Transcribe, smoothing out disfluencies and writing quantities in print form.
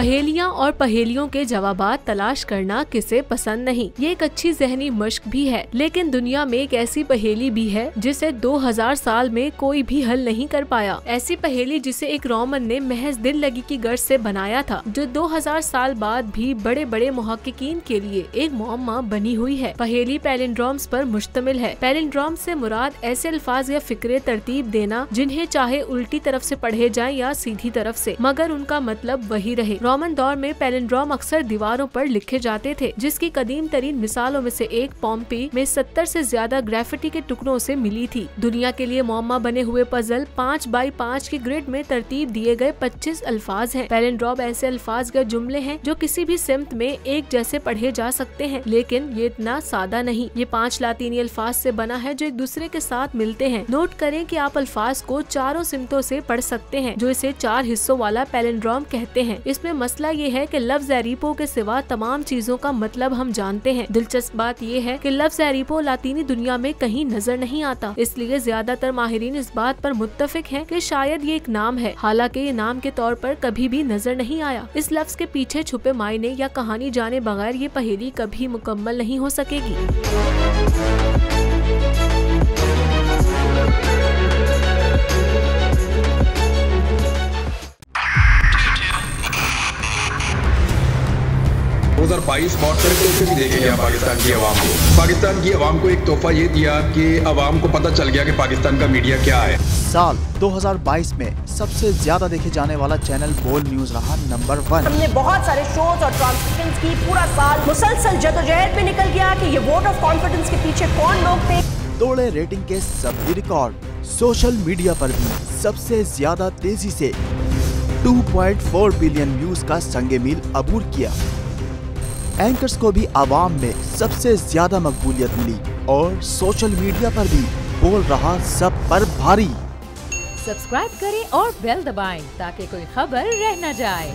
पहेलियाँ और पहेलियों के जवाबात तलाश करना किसे पसंद नहीं। ये एक अच्छी जहनी मश्क भी है, लेकिन दुनिया में एक ऐसी पहेली भी है जिसे 2000 साल में कोई भी हल नहीं कर पाया। ऐसी पहेली जिसे एक रोमन ने महज दिल लगी की गर्ज से बनाया था, जो 2000 साल बाद भी बड़े बड़े मुहक्किकीन के लिए एक मुअम्मा बनी हुई है। पहेली पैलिंड्रोम्स पर मुश्तमिल है। पैलिंड्रोम से मुराद ऐसे अल्फाज या फिक्रे तरतीब देना जिन्हें चाहे उल्टी तरफ से पढ़े जाएं या सीधी तरफ से, मगर उनका मतलब वही रहे। रोमन दौर में पैलिंड्रोम अक्सर दीवारों पर लिखे जाते थे, जिसकी कदीम तरीन मिसालों में से एक पोम्पी में 70 से ज्यादा ग्राफिटी के टुकड़ों से मिली थी। दुनिया के लिए मुअम्मा बने हुए पजल 5 बाई 5 की ग्रिड में तरतीब दिए गए 25 अल्फाज हैं। पैलिंड्रोम ऐसे अल्फाज के जुमले हैं जो किसी भी सिमत में एक जैसे पढ़े जा सकते हैं, लेकिन ये इतना सादा नहीं। ये 5 लातीनी अल्फाज से बना है जो एक दूसरे के साथ मिलते हैं। नोट करें कि आप अल्फाज को चारों सिमतों से पढ़ सकते हैं, जो इसे 4 हिस्सों वाला पैलिंड्रोम कहते हैं। इसमें मसला ये है कि लफ्ज एरिपो के सिवा तमाम चीजों का मतलब हम जानते हैं। दिलचस्प बात ये है कि लफ्ज एरिपो लातीनी दुनिया में कहीं नजर नहीं आता, इसलिए ज्यादातर माहिरीन इस बात पर मुत्तफिक हैं कि शायद ये एक नाम है, हालांकि ये नाम के तौर पर कभी भी नजर नहीं आया। इस लफ्ज के पीछे छुपे मायने या कहानी जाने बगैर ये पहेली कभी मुकम्मल नहीं हो सकेगी। बहुत तोहफे भी देके गया पाकिस्तान की आवाम को। पाकिस्तान की आवाम को एक तोहफा ये दिया कि आवाम को पता चल गया कि पाकिस्तान का मीडिया क्या है। साल 2022 में सबसे ज्यादा देखे जाने वाला चैनल बोल न्यूज रहा नंबर 1। हमने बहुत सारे शोज और ट्रांसमिशंस की, पूरा साल मुसलसल जदोजहद में निकल गया कि ये वोट ऑफ कॉन्फिडेंस के पीछे कौन लोग थे। तोड़े रेटिंग के सभी रिकॉर्ड। सोशल मीडिया पर भी सबसे ज्यादा तेजी से 2.4 बिलियन व्यूज का संगे मील अबूर किया। एंकर्स को भी आवाम में सबसे ज्यादा मकबूलियत मिली और सोशल मीडिया पर भी बोल रहा सब पर भारी। सब्सक्राइब करें और बेल दबाएं ताकि कोई खबर रह न जाए।